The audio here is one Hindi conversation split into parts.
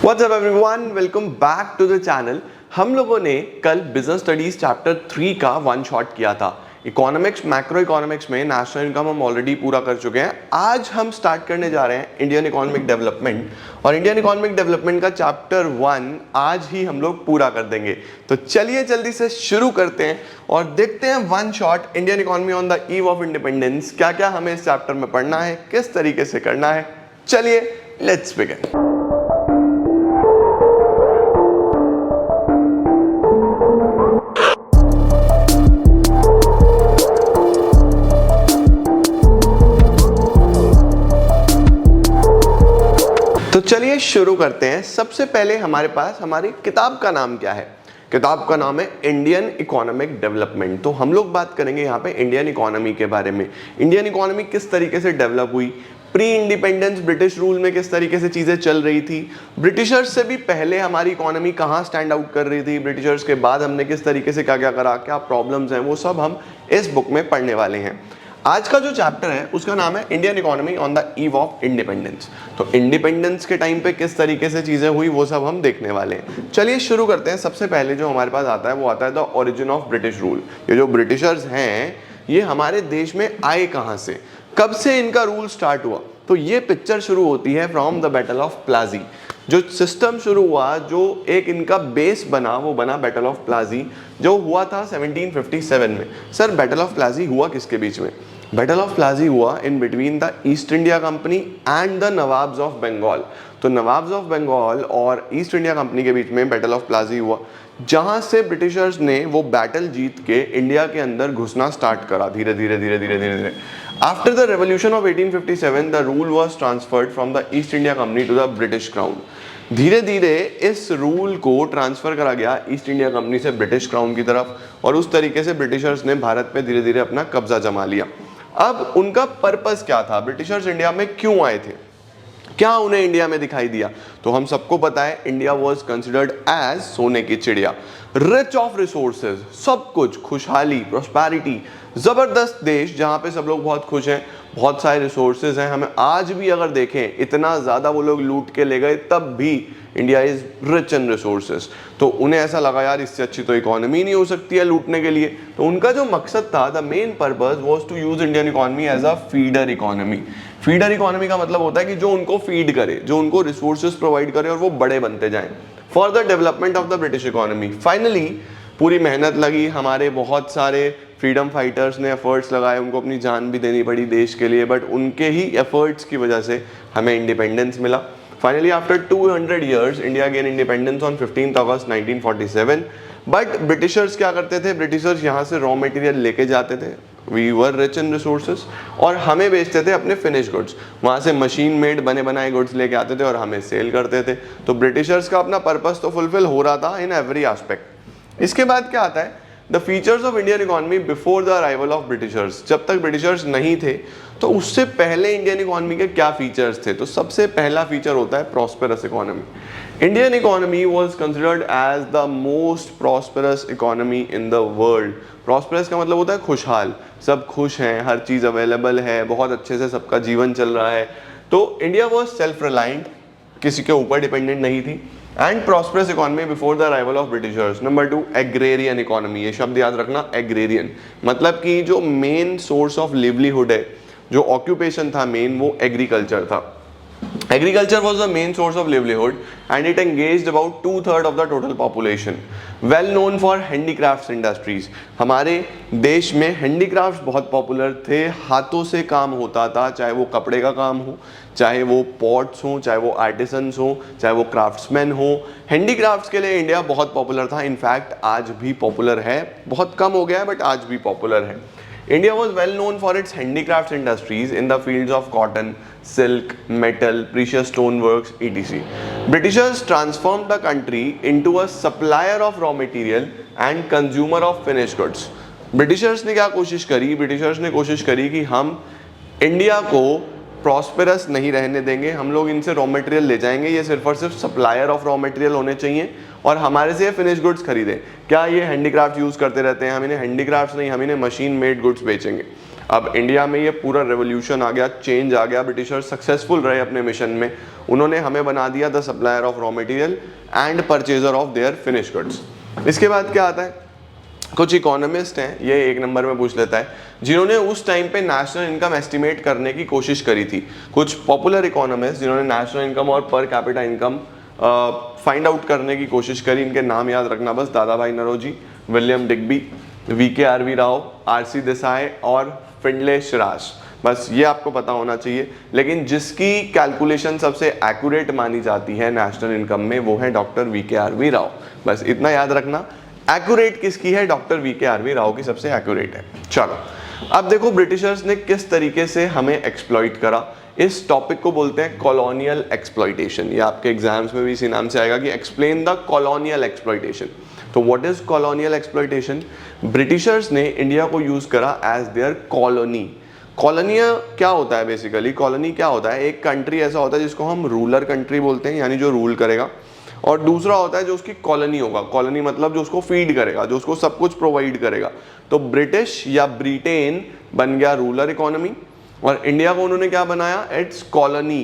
What's up everyone? Welcome back to the channel. हम लोगों ने कल बिजनेस स्टडीज चैप्टर 3 का वन शॉट किया था। इकोनॉमिक्स, मैक्रो इकोनॉमिक्स में नेशनल इनकम हम ऑलरेडी पूरा कर चुके हैं। आज हम स्टार्ट करने जा रहे हैं इंडियन इकोनॉमिक डेवलपमेंट, और इंडियन इकोनॉमिक डेवलपमेंट का चैप्टर 1 आज ही हम लोग पूरा कर देंगे। तो चलिए जल्दी से शुरू करते हैं और देखते हैं one shot Indian economy on the eve of independence. क्या क्या हमें इस चैप्टर में पढ़ना है, किस तरीके से करना है। चलिए लेट्स बिगिन। तो चलिए शुरू करते हैं। सबसे पहले हमारे पास हमारी किताब का नाम क्या है? किताब का नाम है इंडियन इकोनॉमिक डेवलपमेंट। तो हम लोग बात करेंगे यहाँ पे इंडियन इकोनॉमी के बारे में। इंडियन इकोनॉमी किस तरीके से डेवलप हुई, प्री इंडिपेंडेंस ब्रिटिश रूल में किस तरीके से चीज़ें चल रही थी, ब्रिटिशर्स से भी पहले हमारी इकोनॉमी कहाँ स्टैंड आउट कर रही थी, ब्रिटिशर्स के बाद हमने किस तरीके से क्या क्या करा, क्या प्रॉब्लम्स हैं, वो सब हम इस बुक में पढ़ने वाले हैं। आज का जो चैप्टर है उसका नाम है Indian economy on the eve of independence. तो इंडिपेंडेंस के टाइम पे किस तरीके से चीज़ें हुई वो सब हम देखने वाले हैं। चलिए शुरू करते हैं। सबसे पहले जो हमारे पास आता है वो आता है the origin of British rule. ये जो ब्रिटिशर्स हैं ये हमारे देश में आए कहाँ से, कब से इनका रूल स्टार्ट हुआ। तो ये पिक्चर शुरू होती है फ्रॉम द बैटल ऑफ प्लाजी। जो सिस्टम शुरू हुआ, जो एक इनका बेस बना, वो बना बैटल ऑफ प्लाजी, जो हुआ था 1757 में। सर बैटल ऑफ प्लाजी हुआ किसके बीच में? बैटल ऑफ प्लाजी हुआ in between the east India Company and the nawabs of Bengal. तो नवाब्स ऑफ बंगाल और ईस्ट इंडिया कंपनी के बीच में बैटल ऑफ प्लाजी हुआ, जहां से ब्रिटिशर्स ने वो बैटल जीत के इंडिया के अंदर घुसना स्टार्ट करा धीरे धीरे धीरे धीरे धीरे धीरे। After the revolution of 1857 the rule was transferred from the east India company to the British crown. धीरे धीरे इस रूल को ट्रांसफर करा गया ईस्ट इंडिया कंपनी से ब्रिटिश क्राउन की तरफ, और उस तरीके से ब्रिटिशर्स ने भारत पे धीरे धीरे अपना कब्जा जमा लिया। अब उनका पर्पस क्या था, ब्रिटिशर्स इंडिया में क्यों आए थे, क्या उन्हें इंडिया में दिखाई दिया? तो हम सबको पता है इंडिया वाज कंसिडर्ड एज सोने की चिड़िया, रिच ऑफ रिसोर्सेज, सब कुछ, खुशहाली, प्रोस्पेरिटी, जबरदस्त देश जहां पे सब लोग बहुत खुश हैं, बहुत सारे रिसोर्सेज हैं। हमें आज भी अगर देखें इतना ज़्यादा वो लोग लूट के ले गए, तब भी India is rich in resources. तो उन्हें ऐसा लगा यार इससे अच्छी तो इकोनॉमी नहीं हो सकती है लूटने के लिए। तो उनका जो मकसद था, the main purpose was to use Indian economy as a feeder economy. Feeder economy का मतलब होता है कि जो उनको फीड करे, जो उनको रिसोर्सेज प्रोवाइड करे और वो बड़े बनते जाएं, for the development of the British economy. Finally पूरी मेहनत लगी, हमारे बहुत सारे फ्रीडम फाइटर्स ने एफर्ट्स लगाए, उनको अपनी जान भी देनी पड़ी देश के लिए, बट उनके ही एफर्ट्स की वजह से हमें इंडिपेंडेंस मिला। Finally after 200 years India gain independence on 15 August 1947। But Britishers क्या करते थे, ब्रिटिशर्स यहाँ से रॉ मटेरियल लेके जाते थे, we were rich in resources, और हमें बेचते थे अपने फिनिश गुड्स। वहाँ से मशीन मेड बने बनाए गुड्स लेके आते थे और हमें सेल करते थे। तो ब्रिटिशर्स का अपना पर्पस तो फुलफिल हो रहा था इन एवरी एस्पेक्ट। इसके बाद क्या आता है, the features of Indian economy before the arrival of Britishers. जब तक ब्रिटिशर्स नहीं थे तो उससे पहले इंडियन इकोनॉमी के क्या फीचर्स थे? तो सबसे पहला फीचर होता है prosperous economy. Indian economy was considered as the most prosperous economy in the world. Prosperous का मतलब होता है खुशहाल, सब खुश हैं, हर चीज़ अवेलेबल है, बहुत अच्छे से सबका जीवन चल रहा है। तो इंडिया वाज सेल्फ रिलायंट, किसी के ऊपर डिपेंडेंट नहीं थी। And prosperous economy before the arrival of Britishers. Number 2, agrarian economy. ये शब्द याद रखना, एग्रेरियन मतलब कि जो मेन सोर्स ऑफ लिवलीहुड है, जो ऑक्यूपेशन था मेन, वो एग्रीकल्चर था। Agriculture was the main source of livelihood and it engaged about 2/3 of the total population. Well known for handicrafts industries. हमारे देश में handicrafts बहुत पॉपुलर थे, हाथों से काम होता था, चाहे वो कपड़े का काम हो, चाहे वो पॉट्स हो, चाहे वो आर्टिसंस हो, चाहे वो क्राफ्ट्समैन हो। हैंडीक्राफ्ट्स के लिए इंडिया बहुत पॉपुलर था, इनफैक्ट आज भी पॉपुलर है, बहुत कम हो गया है बट आज भी पॉपुलर है। India was well known for its handicrafts industries in the fields of cotton, silk, metal, precious stoneworks, etc. Britishers transformed the country into a supplier of raw material and consumer of finished goods. Britishers ने क्या कोशिश करी? ब्रिटिशर्स ने कोशिश करी कि हम इंडिया को प्रॉस्पेरस नहीं रहने देंगे, हम लोग इनसे रॉ मटेरियल ले जाएंगे, ये सिर्फ और सिर्फ सप्लायर ऑफ रॉ मटेरियल होने चाहिए और हमारे से फिनिश गुड्स खरीदें। क्या ये हैंडीक्राफ्ट यूज़ करते रहते हैं? हम इन्हें हैंडीक्राफ्ट्स नहीं, हम इन्हें मशीन मेड गुड्स बेचेंगे। अब इंडिया में ये पूरा रेवोल्यूशन आ गया, चेंज आ गया, ब्रिटिशर्स सक्सेसफुल रहे अपने मिशन में, उन्होंने हमें बना दिया the supplier of raw material and purchaser of their finish goods. इसके बाद क्या आता है, कुछ इकोनॉमिस्ट हैं, ये 1 नंबर में पूछ लेता है, जिन्होंने उस टाइम पे नेशनल इनकम एस्टिमेट करने की कोशिश करी थी। कुछ पॉपुलर इकोनॉमिस्ट जिन्होंने नेशनल इनकम और per capita income find out करने की कोशिश करी, इनके नाम याद रखना बस, Dadabhai Naoroji, William Digby, VKRV Rao, RC Desai और फिंडले शिराश, बस ये आपको पता होना चाहिए। लेकिन जिसकी कैलकुलेशन सबसे एक्यूरेट मानी जाती है नेशनल इनकम में वो है डॉक्टर VKRV राव, बस इतना याद रखना। एक्यूरेट किसकी है, डॉक्टर VKRV राव की सबसे एक्यूरेट है। चलो अब देखो ब्रिटिशर्स ने किस तरीके से हमें एक्सप्लॉइट करा, इस टॉपिक को बोलते हैं कॉलोनियल एक्सप्लॉइटेशन। ये आपके एग्जाम्स में भी इसी नाम से आएगा कि एक्सप्लेन द कॉलोनियल एक्सप्लॉइटेशन। तो what is colonial exploitation? Britishers ने इंडिया को यूज करा एज देयर कॉलोनी। कॉलोनिया क्या होता है बेसिकली, कॉलोनी क्या होता है, एक कंट्री ऐसा होता है जिसको हम रूलर कंट्री बोलते हैं, यानी जो रूल करेगा, और दूसरा होता है जो उसकी कॉलोनी होगा, कॉलोनी मतलब जो उसको फीड करेगा, जो उसको सब कुछ प्रोवाइड करेगा। तो ब्रिटिश या ब्रिटेन बन गया रूलर इकोनॉमी और इंडिया को उन्होंने क्या बनाया, इट्स कॉलोनी।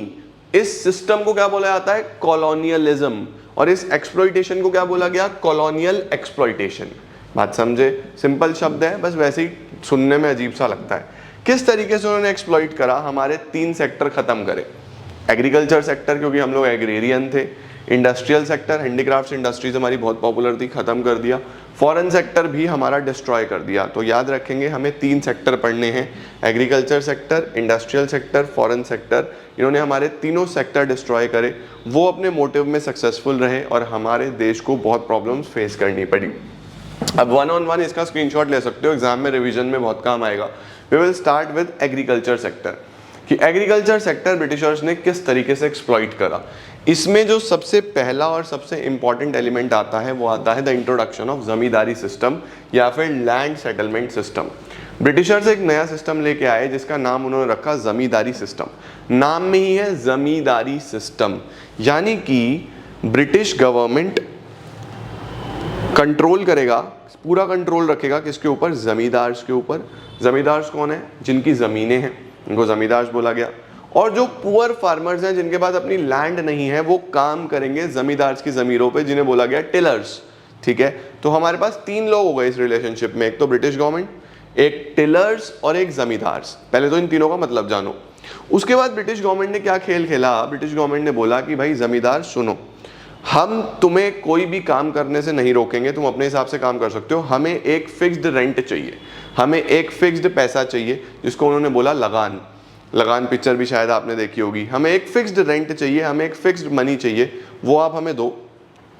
इस सिस्टम को क्या बोला जाता है, कॉलोनियलिज्म, और इस एक्सप्लॉइटेशन को क्या बोला गया, कॉलोनियल एक्सप्लॉइटेशन। बात समझे, सिंपल शब्द है, बस वैसे ही सुनने में अजीब सा लगता है। किस तरीके से उन्होंने एक्सप्लॉइट करा, हमारे 3 सेक्टर खत्म करे। एग्रीकल्चर सेक्टर, क्योंकि हम लोग एग्रेरियन थे। इंडस्ट्रियल सेक्टर, हैंडीक्राफ्ट्स इंडस्ट्रीज हमारी बहुत पॉपुलर थी, खत्म कर दिया। फॉरेन सेक्टर भी हमारा डिस्ट्रॉय कर दिया। तो याद रखेंगे हमें 3 सेक्टर पढ़ने हैं, agriculture sector, industrial sector, foreign sector. इन्होंने हमारे तीनों सेक्टर डिस्ट्रॉय करे, वो अपने मोटिव में सक्सेसफुल रहे और हमारे देश को बहुत प्रॉब्लम्स फेस करनी पड़ी। अब 1 on 1 इसका स्क्रीनशॉट ले सकते हो, एग्जाम में रिवीजन में बहुत काम आएगा। We will start with agriculture sector, कि एग्रीकल्चर सेक्टर ब्रिटिशर्स ने किस तरीके से एक्सप्लॉइट करा। इसमें जो सबसे पहला और सबसे इंपॉर्टेंट एलिमेंट आता है वो आता है the introduction of zamindari system या फिर लैंड सेटलमेंट सिस्टम। ब्रिटिशर्स एक नया सिस्टम लेके आए जिसका नाम उन्होंने रखा जमींदारी सिस्टम। नाम में ही है जमींदारी सिस्टम, यानी कि ब्रिटिश गवर्नमेंट कंट्रोल करेगा, पूरा कंट्रोल रखेगा किसके ऊपर, जमींदार्स के ऊपर। जमींदार्स कौन है, जिनकी जमीनें हैं उनको जमींदार्स बोला गया। और जो पुअर फार्मर्स हैं जिनके पास अपनी लैंड नहीं है वो काम करेंगे जमींदार्स की जमीनों पे, जिन्हें बोला गया टिलर्स। ठीक है, तो हमारे पास 3 लोग हो गए इस रिलेशनशिप में, एक तो ब्रिटिश गवर्नमेंट, एक टिलर्स और एक जमींदार्स। पहले तो इन तीनों का मतलब जानो। उसके बाद ब्रिटिश गवर्नमेंट ने क्या खेल खेला, ब्रिटिश गवर्नमेंट ने बोला कि भाई जमींदार सुनो, हम तुम्हें कोई भी काम करने से नहीं रोकेंगे, तुम अपने हिसाब से काम कर सकते हो, हमें एक फिक्स्ड रेंट चाहिए, हमें एक फिक्स्ड पैसा चाहिए, जिसको उन्होंने बोला लगान। लगान पिक्चर भी शायद आपने देखी होगी। हमें एक फिक्स्ड रेंट चाहिए, हमें एक फिक्स्ड मनी चाहिए, वो आप हमें दो।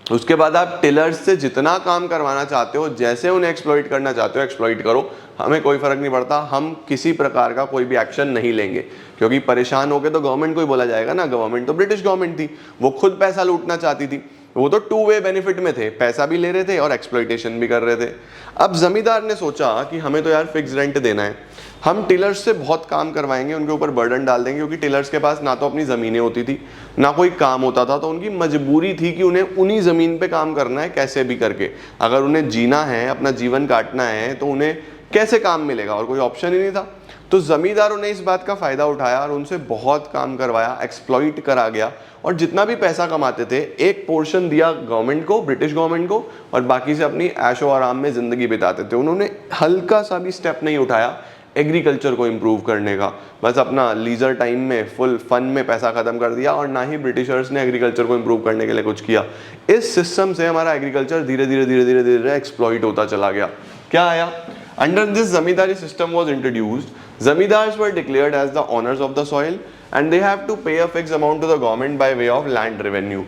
उसके बाद आप टिलर्स से जितना काम करवाना चाहते हो, जैसे उन्हें एक्सप्लॉइट करना चाहते हो एक्सप्लॉइट करो, हमें कोई फर्क नहीं पड़ता, हम किसी प्रकार का कोई भी एक्शन नहीं लेंगे। क्योंकि परेशान होके तो गवर्नमेंट को ही बोला जाएगा ना, गवर्नमेंट तो ब्रिटिश गवर्नमेंट थी, वो खुद पैसा लूटना चाहती थी, वो तो 2 वे बेनिफिट में थे, पैसा भी ले रहे थे और एक्सप्लॉइटेशन भी कर रहे थे। अब जमींदार ने सोचा कि हमें तो यार फिक्स रेंट देना है, हम टिलर्स से बहुत काम करवाएंगे, उनके ऊपर बर्डन डाल देंगे, क्योंकि टिलर्स के पास ना तो अपनी ज़मीनें होती थी ना कोई काम होता था, तो उनकी मजबूरी थी कि उन्हें उन्हीं ज़मीन पे काम करना है कैसे भी करके। अगर उन्हें जीना है, अपना जीवन काटना है, तो उन्हें कैसे काम मिलेगा, और कोई ऑप्शन ही नहीं था। तो ज़मींदारों ने इस बात का फ़ायदा उठाया और उनसे बहुत काम करवाया, एक्सप्लॉइट करा गया, और जितना भी पैसा कमाते थे एक पोर्शन दिया गवर्नमेंट को, ब्रिटिश गवर्नमेंट को, और बाकी से अपनी ऐशो आराम में ज़िंदगी बिताते थे। उन्होंने हल्का सा भी स्टेप नहीं उठाया एग्रीकल्चर को इम्प्रूव करने का, बस अपना लीजर टाइम में फुल फन में पैसा खत्म कर दिया, और ना ही ब्रिटिशर्स ने एग्रीकल्चर को इम्प्रूव करने के लिए कुछ किया। इस सिस्टम से हमारा एग्रीकल्चर धीरे धीरे धीरे धीरे धीरे एक्सप्लॉइट होता चला गया। क्या आया, under this zamindari system was introduced, zamindars were declared as the owners of the soil and they have to pay a fixed amount to the government by way of land revenue,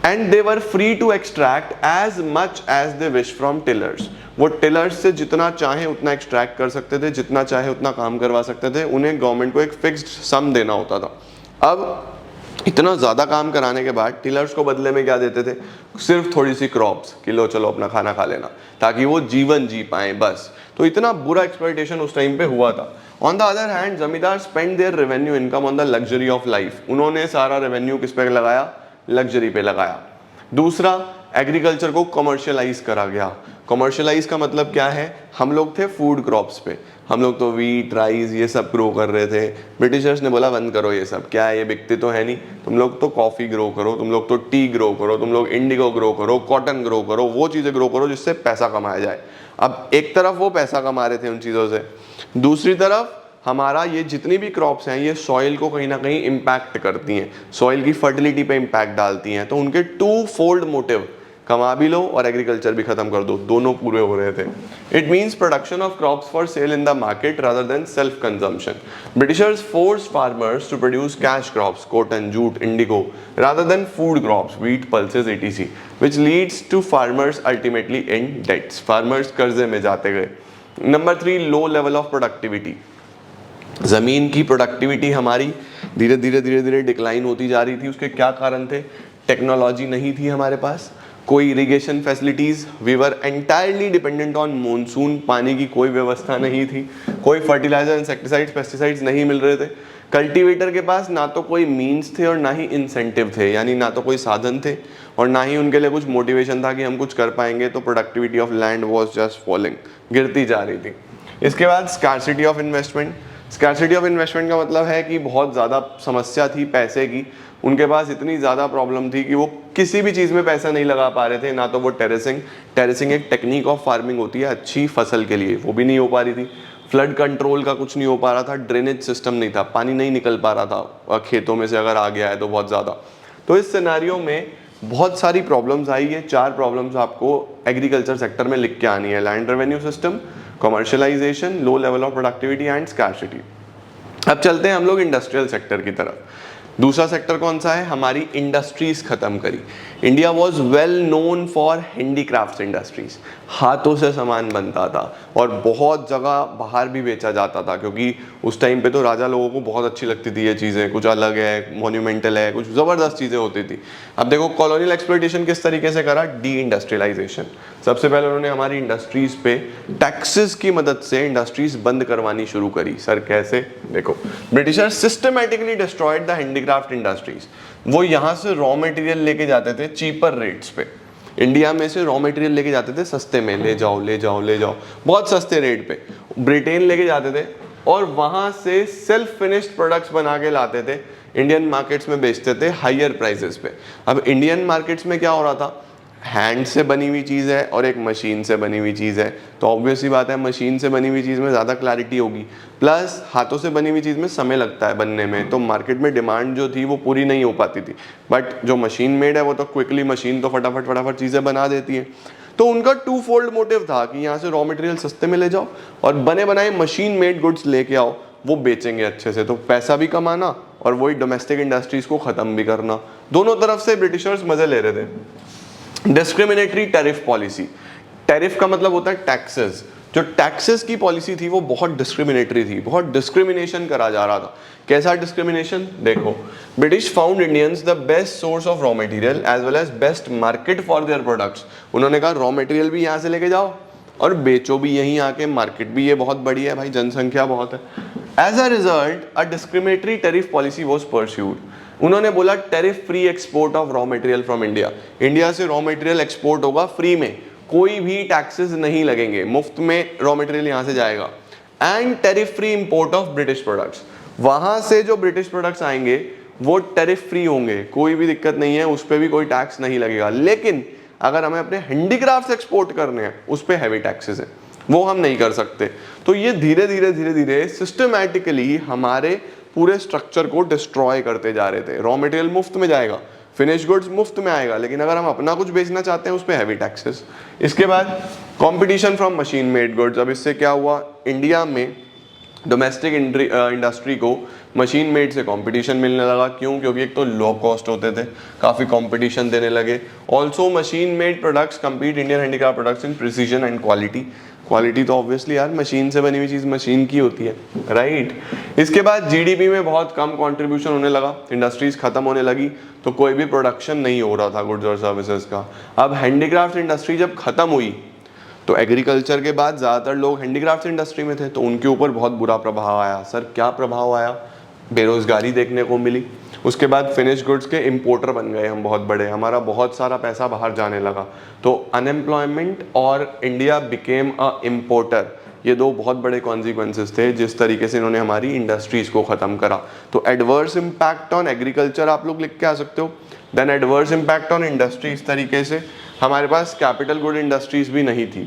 and they were free to extract as much as they wish from tillers। वो टिलर्स से जितना चाहे उतना एक्सट्रैक्ट कर सकते थे, जितना चाहे उतना काम करवा सकते थे, उन्हें गवर्नमेंट को एक फिक्स्ड सम देना होता था। अब इतना ज़्यादा काम कराने के बाद टिलर्स को बदले में क्या देते थे, सिर्फ थोड़ी सी क्रॉप्स, कि लो चलो अपना खाना खा लेना, ताकि वो जीवन जी पाए बस। तो इतना बुरा एक्सप्लॉइटेशन उस टाइम पे हुआ था। On the other hand zamindar spend their revenue income on the luxury of life. उन्होंने सारा रेवेन्यू किस पे लगाया, लग्जरी पे लगाया। दूसरा, एग्रीकल्चर को कमर्शियलाइज करा गया। कमर्शियलाइज का मतलब क्या है, हम लोग थे फूड क्रॉप्स पे, हम लोग तो वीट राइस ये सब ग्रो कर रहे थे। ब्रिटिशर्स ने बोला बंद करो ये सब, क्या है ये बिकते तो है नहीं, तुम लोग तो कॉफ़ी ग्रो करो, तुम लोग तो टी ग्रो करो, तुम लोग इंडिगो ग्रो करो, कॉटन ग्रो करो, वो चीज़ें ग्रो करो जिससे पैसा कमाया जाए। अब एक तरफ वो पैसा कमा रहे थे उन चीज़ों से, दूसरी तरफ हमारा ये जितनी भी क्रॉप्स हैं ये सॉइल को कहीं ना कहीं इम्पैक्ट करती हैं, सॉइल की फर्टिलिटी पे इम्पैक्ट डालती हैं। तो उनके टू फोल्ड मोटिव, कमा भी लो और एग्रीकल्चर भी खत्म कर दो, दोनों पूरे हो रहे थे। It means production of crops for sale in the market rather than self consumption. Britishers force farmers to produce cash crops, cotton, jute, indigo, rather than food crops, wheat, pulses, etc, which leads to farmers ultimately in debts। फार्मर्स कर्जे में जाते गए। Number 3, low level of productivity. ज़मीन की प्रोडक्टिविटी हमारी धीरे धीरे डिक्लाइन होती जा रही थी। उसके क्या कारण थे? टेक्नोलॉजी नहीं थी हमारे पास, कोई irrigation facilities, we were entirely dependent on monsoon, पानी की कोई व्यवस्था नहीं थी, कोई फर्टिलाइजर, इंसेक्टिसाइड्स, पेस्टिसाइड्स नहीं मिल रहे थे। कल्टीवेटर के पास ना तो कोई मीन्स थे और ना ही इंसेंटिव थे, यानी ना तो कोई साधन थे और ना ही उनके लिए कुछ मोटिवेशन था कि हम कुछ कर पाएंगे। तो productivity of land was just falling, गिरती जा रही थी। इसके बाद scarcity of investment. Scarcity of investment का मतलब है कि बहुत ज़्यादा समस्या थी पैसे की, उनके पास इतनी ज़्यादा प्रॉब्लम थी कि वो किसी भी चीज़ में पैसा नहीं लगा पा रहे थे। ना तो वो टेरेसिंग एक टेक्निक ऑफ फार्मिंग होती है अच्छी फसल के लिए, वो भी नहीं हो पा रही थी। फ्लड कंट्रोल का कुछ नहीं हो पा रहा था, ड्रेनेज सिस्टम नहीं था, पानी नहीं निकल पा रहा था खेतों में से, अगर आ गया है तो बहुत ज़्यादा। तो इस सिनेरियो में बहुत सारी प्रॉब्लम्स आई है। 4 प्रॉब्लम्स आपको एग्रीकल्चर सेक्टर में लिख के आनी है: land revenue system, commercialisation, low level of productivity and scarcity. अब चलते हैं हम लोग इंडस्ट्रियल सेक्टर की तरफ। दूसरा सेक्टर कौन सा है? हमारी इंडस्ट्रीज खत्म करी। India was well known for handicraft industries, हाथों से सामान बनता था और बहुत जगह बाहर भी बेचा जाता था, क्योंकि उस टाइम पे तो राजा लोगों को बहुत अच्छी लगती थी ये चीज़ें, कुछ अलग है, मोन्यूमेंटल है, कुछ ज़बरदस्त चीज़ें होती थी। अब देखो कॉलोनियल एक्सप्लॉयटेशन किस तरीके से करा? Deindustrialisation. सबसे पहले उन्होंने हमारी इंडस्ट्रीज पे टैक्सेस की मदद से इंडस्ट्रीज बंद करवानी शुरू करी। सर कैसे? देखो, britisher systematically destroyed the handicraft industries. वो यहाँ से रॉ मटेरियल लेके जाते थे चीपर रेट्स पे, इंडिया में से रॉ मटेरियल लेके जाते थे सस्ते में, ले जाओ ले जाओ ले जाओ, बहुत सस्ते रेट पे ब्रिटेन लेके जाते थे और वहाँ से सेल्फ फिनिश्ड प्रोडक्ट्स बना के लाते थे, इंडियन मार्केट्स में बेचते थे हायर प्राइसेस पे। अब इंडियन मार्केट्स में क्या हो रहा था? हैंड से बनी हुई चीज़ है और एक मशीन से बनी हुई चीज़ है, तो ऑब्वियस सी बात है मशीन से बनी हुई चीज़ में ज़्यादा क्लैरिटी होगी, प्लस हाथों से बनी हुई चीज़ में समय लगता है बनने में, तो मार्केट में डिमांड जो थी वो पूरी नहीं हो पाती थी। बट जो मशीन मेड है वो तो क्विकली, मशीन तो फटाफट चीज़ें बना देती है। तो उनका 2 फोल्ड मोटिव था कि यहाँ से रॉ मटेरियल सस्ते में ले जाओ और बने बनाए मशीन मेड गुड्स लेके आओ, वो बेचेंगे अच्छे से, तो पैसा भी कमाना और वही डोमेस्टिक इंडस्ट्रीज को ख़त्म भी करना। दोनों तरफ से ब्रिटिशर्स मज़े ले रहे थे। Discriminatory tariff policy. टैरिफ का मतलब होता है टैक्सेस। जो टैक्सेस की पॉलिसी थी वो बहुत डिस्क्रिमिनेटरी थी, बहुत डिस्क्रिमिनेशन करा जा रहा था। कैसा डिस्क्रिमिनेशन? देखो, British found Indians the best source of raw material as well as best market for their products. उन्होंने कहा रॉ मटेरियल भी यहाँ से लेके जाओ और बेचो भी यहीं आके, मार्केट भी ये बहुत बड़ी है भाई, जनसंख्या बहुत है। As a result a discriminatory tariff policy was pursued. उन्होंने बोला tariff free export of raw material from India. India से रॉ मटेरियल एक्सपोर्ट होगा फ्री में, कोई भी टैक्सेस नहीं लगेंगे, मुफ्त में रॉ मटेरियल यहाँ से जाएगा। And tariff free import of British products, वहाँ से जो ब्रिटिश प्रोडक्ट्स आएंगे वो टैरिफ फ्री होंगे, कोई भी दिक्कत नहीं है, उस पर भी कोई टैक्स नहीं लगेगा। लेकिन अगर हमें अपने हैंडीक्राफ्ट्स एक्सपोर्ट करने हैं उस पर हैवी टैक्सेस हैं, वो हम नहीं कर सकते। तो ये धीरे धीरे सिस्टमैटिकली हमारे पूरे स्ट्रक्चर को डिस्ट्रॉय करते जा रहे थे। रॉ मटेरियल मुफ्त में जाएगा, फिनिश गुड्स मुफ्त में आएगा, लेकिन अगर हम अपना कुछ बेचना चाहते हैं उस पर हैवी टैक्सेस। इसके बाद competition from machine made goods. अब इससे क्या हुआ? इंडिया में डोमेस्टिक इंडस्ट्री को मशीन मेड से कंपटीशन मिलने लगा। क्यों? क्योंकि एक तो लो कॉस्ट होते थे, काफ़ी कंपटीशन देने लगे। Also machine made products compete Indian handicraft products in precision and quality. Quality तो ऑब्वियसली यार मशीन से बनी हुई चीज़ मशीन की होती है, राइट। इसके बाद जीडीपी में बहुत कम कंट्रीब्यूशन होने लगा, इंडस्ट्रीज खत्म होने लगी, तो कोई भी प्रोडक्शन नहीं हो रहा था गुड्स और सर्विसेज का। अब हैंडीक्राफ्ट इंडस्ट्री जब खत्म हुई तो एग्रीकल्चर के बाद ज़्यादातर लोग हैंडीक्राफ्ट इंडस्ट्री में थे, तो उनके ऊपर बहुत बुरा प्रभाव आया। सर क्या प्रभाव आया? बेरोजगारी देखने को मिली, उसके बाद फिनिश गुड्स के इंपोर्टर बन गए हम बहुत बड़े, हमारा बहुत सारा पैसा बाहर जाने लगा, तो अनएम्प्लॉयमेंट और इंडिया बिकेम अ इम्पोर्टर, ये दो बहुत बड़े कॉन्सिक्वेंसेस थे जिस तरीके से इन्होंने हमारी इंडस्ट्रीज को ख़त्म करा। तो एडवर्स इम्पैक्ट ऑन एग्रीकल्चर आप लोग लिख के आ सकते हो, then adverse impact on industry, इस तरीके से हमारे पास कैपिटल गुड इंडस्ट्रीज भी नहीं थी।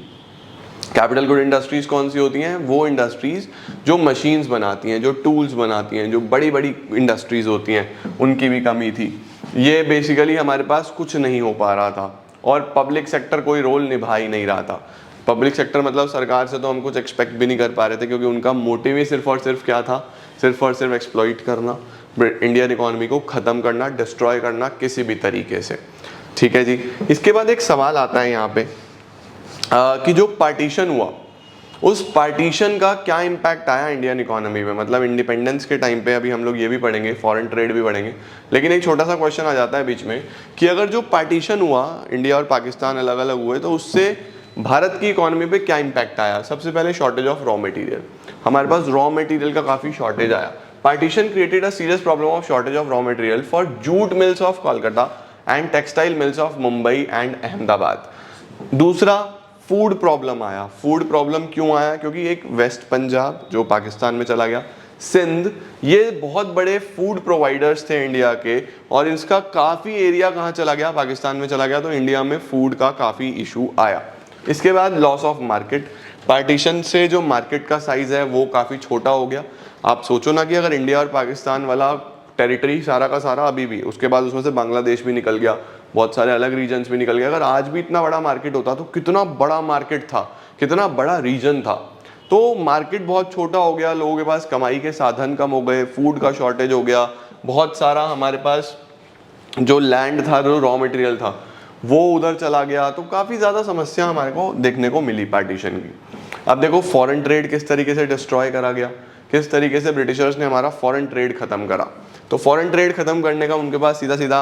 कैपिटल गुड इंडस्ट्रीज कौन सी होती हैं? वो इंडस्ट्रीज जो मशीन्स बनाती हैं, जो टूल्स बनाती हैं, जो बड़ी बड़ी इंडस्ट्रीज होती हैं, उनकी भी कमी थी। ये बेसिकली हमारे पास कुछ नहीं हो पा रहा था और पब्लिक सेक्टर कोई रोल निभा ही नहीं रहा था। पब्लिक सेक्टर मतलब सरकार से तो हम कुछ एक्सपेक्ट भी नहीं कर पा रहे थे, क्योंकि उनका मोटिव ही सिर्फ और सिर्फ क्या था? सिर्फ और सिर्फ एक्सप्लॉइट करना, इंडियन इकोनॉमी को ख़त्म करना, डिस्ट्रॉय करना किसी भी तरीके से। ठीक है जी। इसके बाद एक सवाल आता है यहाँ पे कि जो पार्टीशन हुआ, उस पार्टीशन का क्या इम्पैक्ट आया इंडियन इकोनॉमी में? मतलब इंडिपेंडेंस के टाइम पे, अभी हम लोग ये भी पढ़ेंगे, फॉरेन ट्रेड भी पढ़ेंगे, लेकिन एक छोटा सा क्वेश्चन आ जाता है बीच में कि अगर जो पार्टीशन हुआ, इंडिया और पाकिस्तान अलग अलग हुए, तो उससे भारत की इकोनॉमी पे क्या इम्पैक्ट आया? सबसे पहले शॉर्टेज ऑफ रॉ मटेरियल, हमारे पास रॉ मटेरियल का काफ़ी शॉर्टेज आया। Partition created a serious problem of shortage of raw material for jute mills of Kolkata and textile mills of Mumbai and Ahmedabad. दूसरा, फूड प्रॉब्लम आया। फूड प्रॉब्लम क्यों आया? क्योंकि एक वेस्ट पंजाब जो पाकिस्तान में चला गया, सिंध, ये बहुत बड़े फूड प्रोवाइडर्स थे इंडिया के, और इसका काफ़ी एरिया कहाँ चला गया? पाकिस्तान में चला गया, तो इंडिया में फूड का काफ़ी इशू आया। इसके बाद लॉस ऑफ मार्केट, पार्टीशन से जो मार्केट का साइज़ है वो काफ़ी छोटा हो गया। आप सोचो ना कि अगर इंडिया और पाकिस्तान वाला टेरिटरी सारा का सारा अभी भी, उसके बाद उसमें से बांग्लादेश भी निकल गया, बहुत सारे अलग रीजन्स भी निकल गए, अगर आज भी इतना बड़ा मार्केट होता तो कितना बड़ा मार्केट था, कितना बड़ा रीजन था। तो मार्केट बहुत छोटा हो गया, लोगों के पास कमाई के साधन कम हो गए, फूड का शॉर्टेज हो गया, बहुत सारा हमारे पास जो लैंड था, जो रॉ मटेरियल था, वो उधर चला गया। तो काफ़ी ज़्यादा समस्या हमारे को देखने को मिली पार्टीशन की। अब देखो फॉरेन ट्रेड किस तरीके से डिस्ट्रॉय करा गया, किस तरीके से ब्रिटिशर्स ने हमारा फॉरेन ट्रेड ख़त्म करा। तो फॉरेन ट्रेड ख़त्म करने का उनके पास सीधा सीधा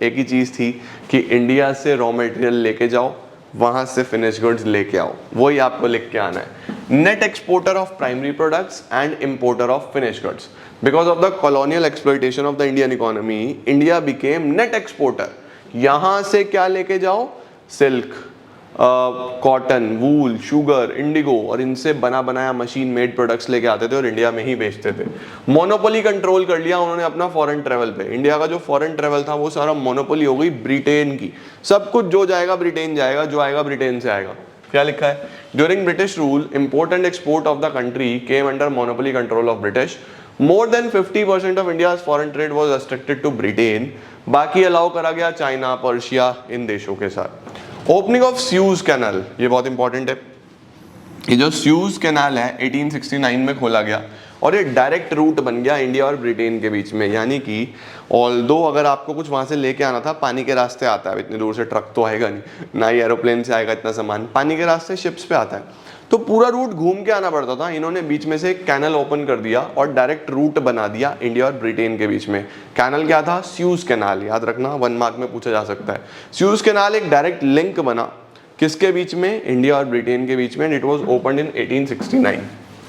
एक ही चीज़ थी कि इंडिया से रॉ मटेरियल लेके जाओ, वहाँ से फिनिश गुड्स लेके आओ, वही आपको लिख के आना है। Net exporter of primary products and importer of finish goods. Because of the colonial exploitation of the Indian economy, India became net exporter. यहाँ से क्या लेके जाओ? सिल्क, कॉटन, वूल, शुगर, इंडिगो, और इनसे बना बनाया मशीन मेड प्रोडक्ट्स लेके आते थे और इंडिया में ही बेचते थे। मोनोपोली कंट्रोल कर लिया उन्होंने अपना फॉरेन ट्रेवल पे। इंडिया का जो फॉरेन ट्रेवल था वो सारा मोनोपोली हो गई ब्रिटेन की। सब कुछ जो जाएगा ब्रिटेन जाएगा, जो आएगा ब्रिटेन से आएगा। क्या लिखा है? During British rule, import and export of the country came under monopoly control of British. More than 50% of India's foreign trade was restricted to Britain. बाकी अलाउ करा गया चाइना, पर्शिया, इन देशों के साथ। ओपनिंग ऑफ स्यूज कैनाल, ये बहुत इंपॉर्टेंट है। ये जो स्यूज कैनाल है 1869 में खोला गया और ये डायरेक्ट रूट बन गया इंडिया और ब्रिटेन के बीच में। यानी कि ऑल्दो अगर आपको कुछ वहाँ से लेके आना था, पानी के रास्ते आता है, इतनी दूर से ट्रक तो आएगा नहीं, ना ही एरोप्लेन से आएगा इतना सामान, पानी के रास्ते शिप्स पे आता है, तो पूरा रूट घूम के आना पड़ता था। इन्होंने बीच में से एक कैनल ओपन कर दिया और डायरेक्ट रूट बना दिया इंडिया और ब्रिटेन के बीच में। कैनल क्या था? स्यूज कैनाल, याद रखना, 1 मार्क में पूछा जा सकता है। स्यूज कैनाल एक डायरेक्ट लिंक बना किसके बीच में? इंडिया और ब्रिटेन के बीच में। It was open in 1869।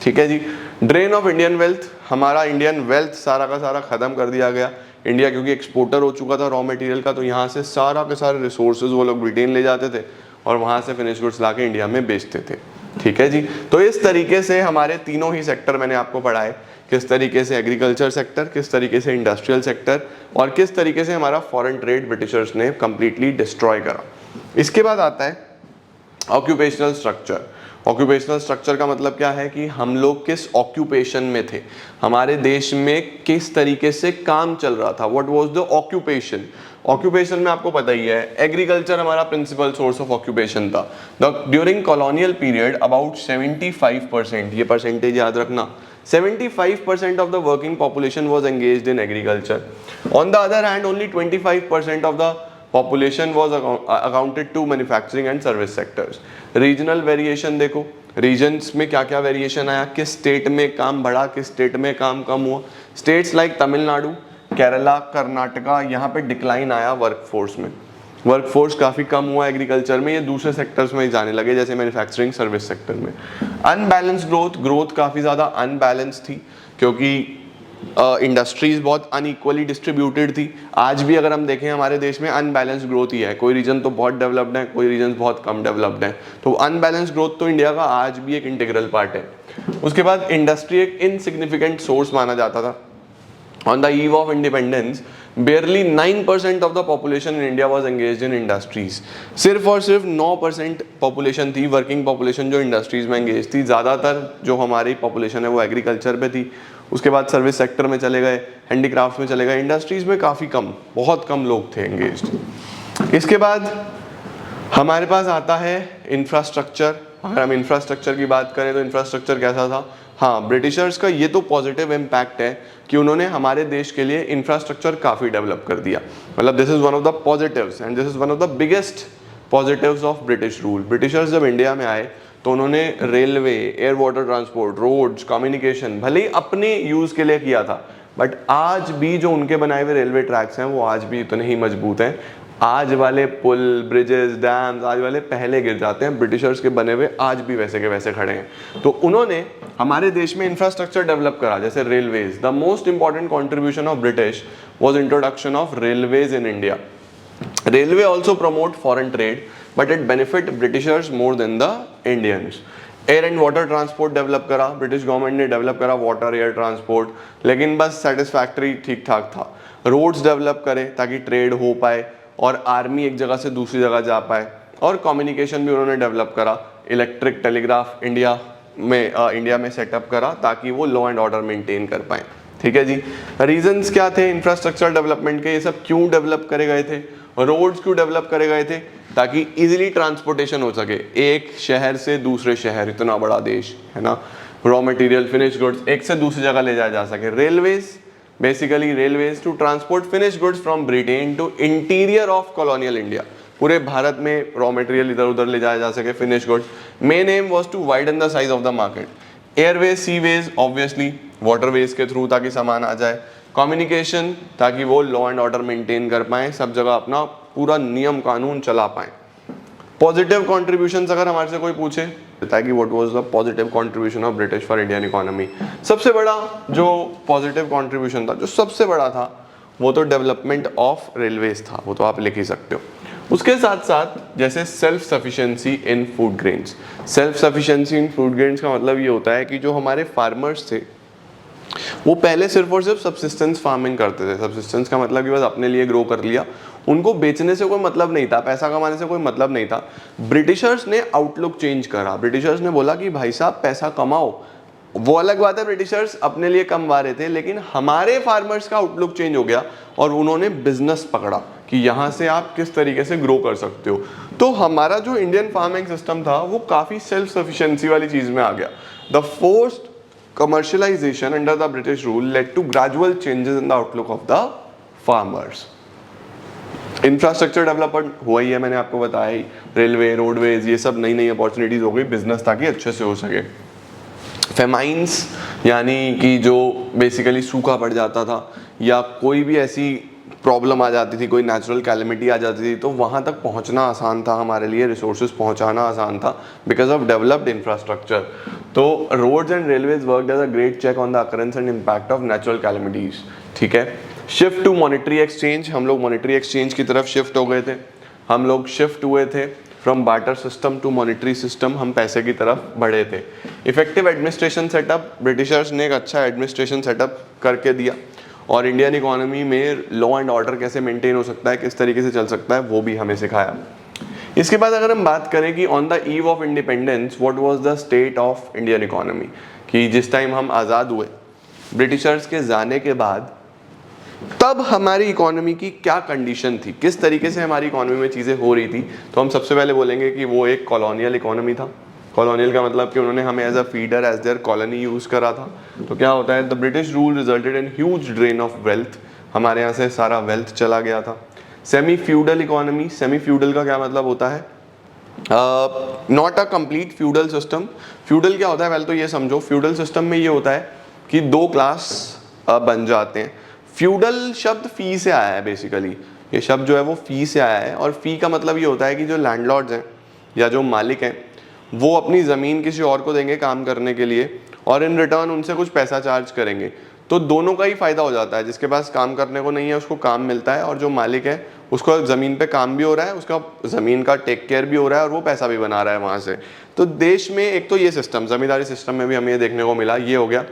ठीक है जी। ड्रेन ऑफ इंडियन वेल्थ, हमारा इंडियन वेल्थ सारा का सारा खत्म कर दिया गया। इंडिया क्योंकि एक्सपोर्टर हो चुका था रॉ मटेरियल का, तो यहाँ से सारा के सारे रिसोर्सेज वो लोग ब्रिटेन ले जाते थे और वहाँ से फिनिश गुड्स ला के इंडिया में बेचते थे। ठीक है जी। तो इस तरीके से हमारे तीनों ही सेक्टर मैंने आपको पढ़ाए, किस तरीके से एग्रीकल्चर सेक्टर, किस तरीके से इंडस्ट्रियल सेक्टर, और किस तरीके से हमारा फॉरेन ट्रेड ब्रिटिशर्स ने कंप्लीटली डिस्ट्रॉय करा। इसके बाद आता है ऑक्यूपेशनल स्ट्रक्चर। ऑक्यूपेशनल स्ट्रक्चर का मतलब क्या है कि हम लोग किस ऑक्यूपेशन में थे, हमारे देश में किस तरीके से काम चल रहा था, what was the occupation. Occupation में आपको पता ही है, एग्रीकल्चर हमारा प्रिंसिपल सोर्स ऑफ ऑक्यूपेशन था। ड्यूरिंग कॉलोनियल पीरियड अबाउट 75%, ये परसेंटेज याद रखना, 75% of the working population was engaged in agriculture. On the other hand, only 25% of the population was accounted to manufacturing and service sectors. Regional variation देखो, regions में क्या क्या variation आया, किस स्टेट में काम बढ़ा, किस स्टेट में काम कम हुआ। States like तमिलनाडु, केरला, कर्नाटका, यहाँ पे डिक्लाइन आया वर्कफोर्स में, वर्कफोर्स काफ़ी कम हुआ एग्रीकल्चर में, ये दूसरे सेक्टर्स में जाने लगे जैसे मैन्युफैक्चरिंग, सर्विस सेक्टर में। अनबैलेंस ग्रोथ, ग्रोथ काफ़ी ज़्यादा अनबैलेंस थी क्योंकि इंडस्ट्रीज बहुत अनइक्वली डिस्ट्रीब्यूटेड थी। आज भी अगर हम देखें हमारे देश में अनबैलेंस ग्रोथ ही है, कोई रीजन तो बहुत डेवलप्ड है, कोई रीजन बहुत कम डेवलप्ड है। तो अनबैलेंस ग्रोथ तो इंडिया का आज भी एक इंटीग्रल पार्ट है। उसके बाद इंडस्ट्री एक इनसिग्निफिकेंट सोर्स माना जाता था। On the eve of independence, barely 9% of the population in India was engaged in industries. सिर्फ और सिर्फ 9% पॉपुलेशन थी, वर्किंग पॉपुलेशन, जो इंडस्ट्रीज में एंगेज थी। ज़्यादातर जो हमारी पॉपुलेशन है वो एग्रीकल्चर पे थी। उसके बाद सर्विस सेक्टर में चले गए, हैंडीक्राफ्ट में चले गए, इंडस्ट्रीज में काफ़ी कम, बहुत कम लोग थे एंगेज्ड। इसके बाद हमारे पास आता है इंफ्रास्ट्रक्चर। अगर हम इंफ्रास्ट्रक्चर की बात करें तो इंफ्रास्ट्रक्चर कैसा था? हाँ, ब्रिटिशर्स का ये तो पॉजिटिव इम्पैक्ट है कि उन्होंने हमारे देश के लिए इंफ्रास्ट्रक्चर काफ़ी डेवलप कर दिया। मतलब this is one of the positives and this is one of the biggest positives of British rule. Britishers जब इंडिया में आए तो उन्होंने railway, air water transport, roads, communication भले ही अपने यूज़ के लिए किया था, बट आज भी जो उनके बनाए हुए रेलवे ट्रैक्स हैं वो आज भी इतने ही मजबूत हैं। आज वाले पुल, ब्रिजेस, डैम्स आज वाले पहले गिर जाते हैं, ब्रिटिशर्स के बने हुए आज भी वैसे के वैसे खड़े हैं। तो उन्होंने हमारे देश में इंफ्रास्ट्रक्चर डेवलप करा, जैसे railways. The most important contribution of British was introduction of railways in India. Railway also promote foreign trade but it benefit Britishers more than the Indians. Air and water transport develop करा, ब्रिटिश गवर्नमेंट ने डेवलप करा वाटर एयर ट्रांसपोर्ट, लेकिन बस सेटिस्फैक्ट्री ठीक ठाक था। रोड्स डेवलप करे ताकि ट्रेड हो पाए और आर्मी एक जगह से दूसरी जगह जा पाए, और कम्युनिकेशन भी उन्होंने डेवलप करा। इलेक्ट्रिक टेलीग्राफ इंडिया में सेटअप करा ताकि वो लॉ एंड ऑर्डर मेंटेन कर पाए। ठीक है जी। रीजंस क्या थे इंफ्रास्ट्रक्चर डेवलपमेंट के? ये सब क्यों डेवलप करे गए थे? रोड्स क्यों डेवलप करे गए थे? ताकि इजीली ट्रांसपोर्टेशन हो सके एक शहर से दूसरे शहर, इतना बड़ा देश है ना, रॉ मटेरियल, फिनिश गुड्स एक से दूसरी जगह ले जाया जा सके। Railways, basically railways to transport finish goods from Britain to interior of colonial India. पूरे भारत में रॉ मटेरियल इधर उधर ले जाया जा सके, finish goods. Main aim was to widen the size of the market. Airways, seaways, obviously waterways के थ्रू ताकि सामान आ जाए। कम्युनिकेशन ताकि वो लॉ एंड ऑर्डर मेंटेन कर पाएं, सब जगह अपना पूरा नियम कानून चला पाएं। पॉजिटिव कॉन्ट्रीब्यूशंस अगर हमारे से कोई पूछे ताकि what was the positive contribution of British for Indian economy, सबसे बड़ा जो पॉजिटिव कंट्रीब्यूशन था, जो सबसे बड़ा था, वो तो डेवलपमेंट ऑफ रेलवेज था। वो तो आप लिख ही सकते हो। उसके साथ साथ जैसे सेल्फ सफिशिएंसी इन फूड ग्रेन्स। सेल्फ सफिशिएंसी इन फूड ग्रेन्स का मतलब ये होता है कि जो हमारे फार्मर्स थे वो पहले सिर्फ और सिर्फ सब्सिस्टेंस फार्मिंग करते थे। सब्सिस्टेंस का मतलब कि बस अपने लिए ग्रो कर लिया, उनको बेचने से कोई मतलब नहीं था, पैसा कमाने से कोई मतलब नहीं था। ब्रिटिशर्स ने आउटलुक चेंज करा। ब्रिटिशर्स ने बोला कि भाई साहब पैसा कमाओ। वो अलग बात है, ब्रिटिशर्स अपने लिए कमवा रहे थे, लेकिन हमारे फार्मर्स का आउटलुक चेंज हो गया और उन्होंने बिजनेस पकड़ा कि यहाँ से आप किस तरीके से ग्रो कर सकते हो। तो हमारा जो इंडियन फार्मिंग सिस्टम था वो काफ़ी सेल्फ सफिशिएंसी वाली चीज़ में आ गया। The forced commercialization under the British rule led to gradual changes in the outlook of the farmers. Infrastructure development हुआ ही है, मैंने आपको बताया ही, रेलवे, रोडवेज, ये सब नई नई अपॉर्चुनिटीज हो गई बिजनेस ताकि अच्छे से हो सके। फेमाइंस यानी कि जो बेसिकली सूखा पड़ जाता था या कोई भी ऐसी प्रॉब्लम आ जाती थी, कोई नेचुरल कैलेमिटी आ जाती थी, तो वहाँ तक पहुँचना आसान था हमारे लिए, रिसोर्सेज पहुँचाना आसान था बिकॉज ऑफ डेवलप्ड इंफ्रास्ट्रक्चर। तो roads and railways worked as a great check on the occurrence and impact of natural calamities. ठीक है। शिफ्ट टू मॉनेटरी एक्सचेंज, हम लोग मॉनेटरी एक्सचेंज की तरफ शिफ्ट हो गए थे। हम लोग शिफ्ट हुए थे from barter system to monetary system, हम पैसे की तरफ बढ़े थे। इफेक्टिव एडमिनिस्ट्रेशन सेटअप, ब्रिटिशर्स ने एक अच्छा एडमिनिस्ट्रेशन सेटअप करके दिया और इंडियन इकोनॉमी में लॉ एंड ऑर्डर कैसे मेंटेन हो सकता है, किस तरीके से चल सकता है, वो भी हमें सिखाया। इसके बाद अगर हम बात करें कि on the eve of independence what was the state of Indian economy, कि जिस टाइम हम आज़ाद हुए ब्रिटिशर्स के जाने के बाद, तब हमारी इकोनॉमी की क्या कंडीशन थी, किस तरीके से हमारी इकोनॉमी में चीज़ें हो रही थी, तो हम सबसे पहले बोलेंगे कि वो एक कॉलोनियल इकोनॉमी था। कॉलोनियल का मतलब कि उन्होंने हमें as a feeder, as their colony use करा था। तो क्या होता है, the British rule resulted in huge drain of wealth, हमारे यहाँ से सारा वेल्थ चला गया था। Semi feudal economy, semi feudal का क्या मतलब होता है, not a complete feudal system. Feudal क्या होता है, पहले तो ये समझो, फ्यूडल सिस्टम में ये होता है कि दो क्लास बन जाते हैं। फ्यूडल शब्द फी से आया है, बेसिकली ये शब्द जो है वो फी से आया है, और फी का मतलब ये होता है कि जो लैंडलॉर्ड्स हैं या जो मालिक हैं वो अपनी ज़मीन किसी और को देंगे काम करने के लिए और इन रिटर्न उनसे कुछ पैसा चार्ज करेंगे। तो दोनों का ही फायदा हो जाता है, जिसके पास काम करने को नहीं है उसको काम मिलता है, और जो मालिक है उसको ज़मीन पे काम भी हो रहा है, उसका ज़मीन का टेक केयर भी हो रहा है, और वो पैसा भी बना रहा है वहाँ से। तो देश में एक तो ये सिस्टम, ज़मींदारी सिस्टम में भी हमें ये देखने को मिला, ये हो गया।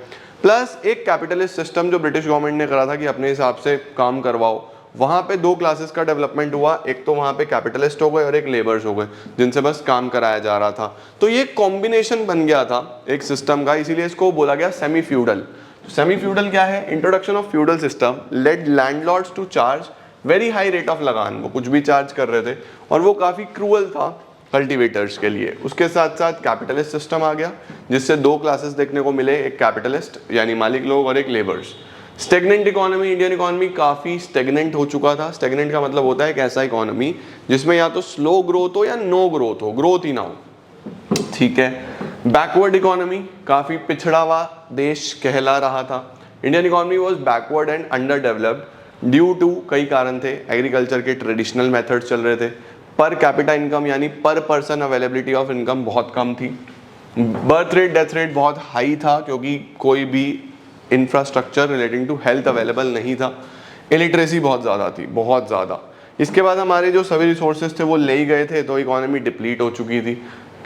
प्लस एक कैपिटलिस्ट सिस्टम जो ब्रिटिश गवर्नमेंट ने करा था कि अपने हिसाब से काम करवाओ, वहाँ पे दो क्लासेस का डेवलपमेंट हुआ, एक तो वहाँ पे कैपिटलिस्ट हो गए और एक लेबर्स हो गए जिनसे बस काम कराया जा रहा था। तो ये कॉम्बिनेशन बन गया था एक सिस्टम का, इसीलिए इसको बोला गया सेमी फ्यूडल। सेमी फ्यूडल क्या है? Introduction of feudal system led landlords to charge very high rate of lagaan, वो कुछ भी चार्ज कर रहे थे और वो काफ़ी क्रूअल था कल्टीवेटर्स के लिए। उसके साथ साथ कैपिटलिस्ट सिस्टम आ गया जिससे दो क्लासेस देखने को मिले, एक कैपिटलिस्ट यानी मालिक लोग और एक labours. Stagnant economy, Indian economy काफ़ी स्टेगनेंट हो चुका था। स्टेगनेंट का मतलब होता है एक ऐसा इकोनॉमी जिसमें या तो स्लो ग्रोथ हो या नो ग्रोथ हो, ग्रोथ ही ना हो, ठीक है। बैकवर्ड इकोनॉमी, काफ़ी पिछड़ा हुआ देश कहला रहा था। Indian economy was backward and underdeveloped due to कई कारण थे। एग्रीकल्चर के ट्रेडिशनल मेथड्स चल रहे थे, पर कैपिटा इनकम यानी पर पर्सन अवेलेबिलिटी ऑफ इनकम बहुत कम थी, बर्थ रेट डेथ रेट बहुत हाई था क्योंकि कोई भी infrastructure relating to health available नहीं था, इलिटरेसी बहुत ज़्यादा थी, बहुत ज़्यादा। इसके बाद हमारे जो सभी रिसोर्सेज थे वो ले ही गए थे, तो इकोनॉमी डिप्लीट हो चुकी थी,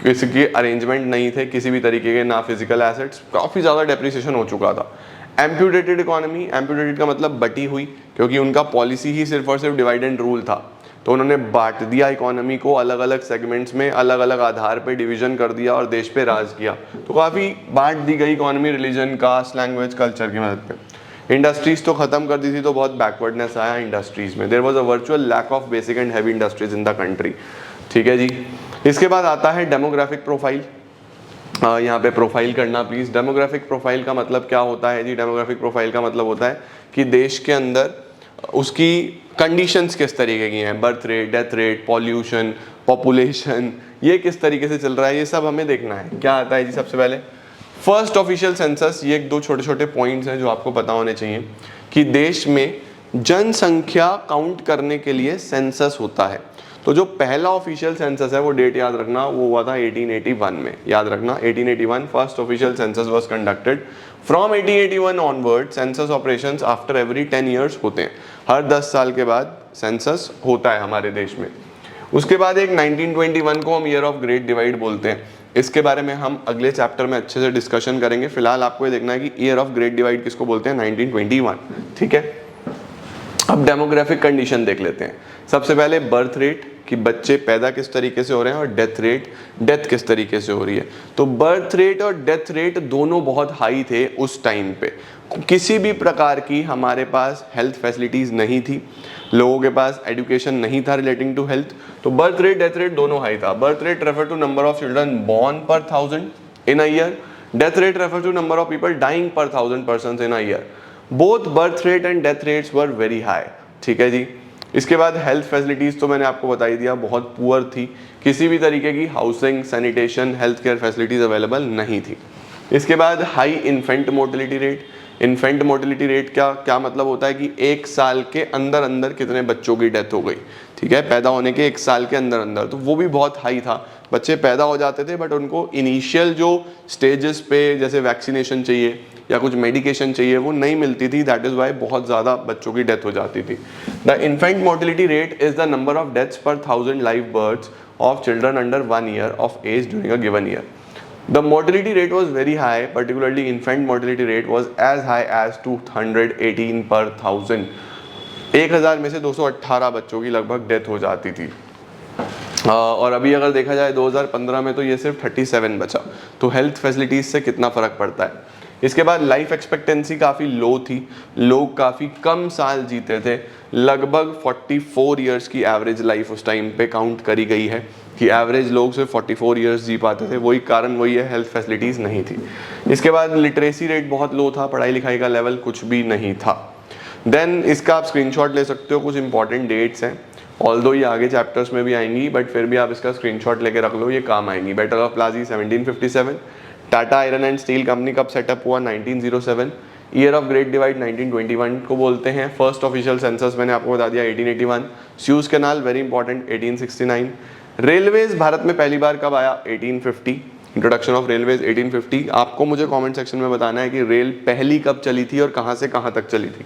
किसी के अरेंजमेंट नहीं थे किसी भी तरीके के, ना फिजिकल एसेट्स, काफ़ी ज़्यादा डेप्रिसिएशन हो चुका था। एम्प्यूटेटेड इकोनॉमी, एम्प्यूटेटेड का मतलब बटी हुई, क्योंकि उनका पॉलिसी ही सिर्फ और सिर्फ डिवाइड एंड रूल था, तो उन्होंने बांट दिया इकोनॉमी को अलग अलग सेगमेंट्स में, अलग अलग आधार पे डिवीजन कर दिया और देश पे राज किया। तो काफ़ी बांट दी गई economy religion, caste, language, culture की मदद पे। इंडस्ट्रीज तो खत्म कर दी थी, तो बहुत बैकवर्डनेस आया इंडस्ट्रीज में। There was a virtual lack of basic and heavy industries in the country, ठीक है जी। इसके बाद आता है डेमोग्राफिक प्रोफाइल। यहाँ पे प्रोफाइल करना प्लीज़। डेमोग्राफिक प्रोफाइल का मतलब क्या होता है जी? डेमोग्राफिक प्रोफाइल का मतलब होता है कि देश के अंदर उसकी कंडीशंस किस तरीके की हैं, birth rate, death rate, pollution, population, ये किस तरीके से चल रहा है, ये सब हमें देखना है। क्या आता है जी? सबसे पहले फर्स्ट ऑफिशियल सेंसस, ये एक दो छोटे छोटे पॉइंट्स हैं जो आपको पता होने चाहिए कि देश में जनसंख्या काउंट करने के लिए सेंसस होता है। तो जो पहला ऑफिशियल सेंसस है वो डेट याद रखना, वो हुआ था 1881 में, याद रखना 1881 first official census was conducted. From 1881 onward census operations after every 10 years होते हैं, हर 10 साल के बाद सेंसस होता है हमारे देश में। उसके बाद एक 1921 को हम ईयर ऑफ ग्रेट डिवाइड बोलते हैं, इसके बारे में हम अगले चैप्टर में अच्छे से डिस्कशन करेंगे। फिलहाल आपको ये देखना है कि ईयर ऑफ ग्रेट डिवाइड किसको बोलते हैं, 1921, ठीक है। अब डेमोग्राफिक कंडीशन देख लेते हैं। सबसे पहले बर्थ रेट, कि बच्चे पैदा किस तरीके से हो रहे हैं, और डेथ रेट, डेथ किस तरीके से हो रही है। तो बर्थ रेट और डेथ रेट दोनों बहुत हाई थे उस टाइम पे। किसी भी प्रकार की हमारे पास हेल्थ फैसिलिटीज़ नहीं थी, लोगों के पास एजुकेशन नहीं था रिलेटिंग टू हेल्थ, तो बर्थ रेट डेथ रेट दोनों हाई था। Birth rate refer to number of children born per 1000 in a year, death rate refer to number of people dying per 1000 persons in a year. Both birth rate and death rates were very high, ठीक है जी। इसके बाद हेल्थ फैसिलिटीज़ तो मैंने आपको बता ही दिया, बहुत पुअर थी, किसी भी तरीके की housing, sanitation, health care facilities available नहीं थी। इसके बाद high infant mortality rate. Infant mortality rate क्या मतलब होता है कि एक साल के अंदर अंदर कितने बच्चों की डेथ हो गई, ठीक है, पैदा होने के एक साल के अंदर अंदर, तो वो भी बहुत हाई था। बच्चे पैदा हो जाते थे बट उनको इनिशियल जो स्टेजेस पे जैसे वैक्सीनेशन चाहिए या कुछ मेडिकेशन चाहिए वो नहीं मिलती थी, दैट इज़ वाई बहुत ज़्यादा बच्चों की डेथ हो जाती थी। The infant mortality rate is the number of deaths per 1000 live births of children under 1 year of age during a given year. The mortality rate was very high, particularly infant mortality rate was as high as 218 per 1000. 1000 में से 218 बच्चों की लगभग डेथ हो जाती थी। और अभी अगर देखा जाए 2015 में तो ये सिर्फ 37 बचा। तो हेल्थ फैसिलिटीज़ से कितना फ़र्क पड़ता है। इसके बाद लाइफ एक्सपेक्टेंसी काफ़ी लो थी, लोग काफ़ी कम साल जीते थे, लगभग 44 ईयर्स की एवरेज लाइफ उस टाइम पे काउंट करी गई है कि एवरेज लोग सिर्फ 44 ईयर्स जी पाते थे। वही कारण वही है, हेल्थ फैसिलिटीज़ नहीं थी। इसके बाद लिटरेसी रेट बहुत लो था, पढ़ाई लिखाई का लेवल कुछ भी नहीं था। देन इसका आप स्क्रीनशॉट ले सकते हो, कुछ इंपॉर्टेंट डेट्स हैं, ऑल्दो ये आगे चैप्टर्स में भी आएंगी बट फिर भी आप इसका स्क्रीनशॉट लेके रख लो, ये काम आएंगी। Battle of Plassey 1757, Tata iron and steel company कब सेटअप हुआ 1907, ईयर ऑफ ग्रेट डिवाइड 1921 को बोलते हैं, फर्स्ट ऑफिशियल सेंसस मैंने आपको बता दिया 1881, sues canal very important 1869, railways Bharat में पहली बार कब आया 1850, इंट्रोडक्शन ऑफ रेलवेज 1850। आपको मुझे कमेंट सेक्शन में बताना है कि रेल पहली कब चली थी और कहाँ से कहाँ तक चली थी।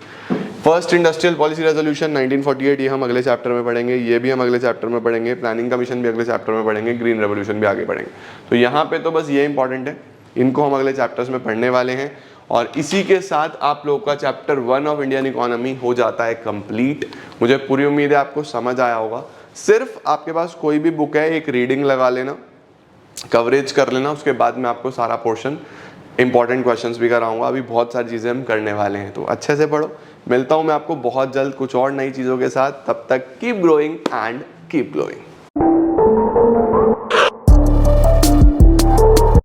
फर्स्ट इंडस्ट्रियल पॉलिसी रेजोल्यूशन 1948, ये हम अगले चैप्टर में पढ़ेंगे, ये भी हम अगले चैप्टर में पढ़ेंगे, प्लानिंग कमीशन भी अगले चैप्टर में पढ़ेंगे, ग्रीन रेवोल्यूशन भी आगे पढ़ेंगे। तो यहाँ पे तो बस ये इंपॉर्टेंट है, इनको हम अगले चैप्टर्स में पढ़ने वाले हैं। और इसी के साथ आप लोगों का चैप्टर 1 ऑफ इंडियन इकोनॉमी हो जाता है कंप्लीट। मुझे पूरी उम्मीद है आपको समझ आया होगा। सिर्फ आपके पास कोई भी बुक है, एक रीडिंग लगा लेना, कवरेज कर लेना, उसके बाद मैं आपको सारा पोर्शन इंपॉर्टेंट क्वेश्चंस भी कराऊंगा। अभी बहुत सारी चीज़ें हम करने वाले हैं, तो अच्छे से पढ़ो। मिलता हूं मैं आपको बहुत जल्द कुछ और नई चीज़ों के साथ, तब तक keep growing and keep glowing.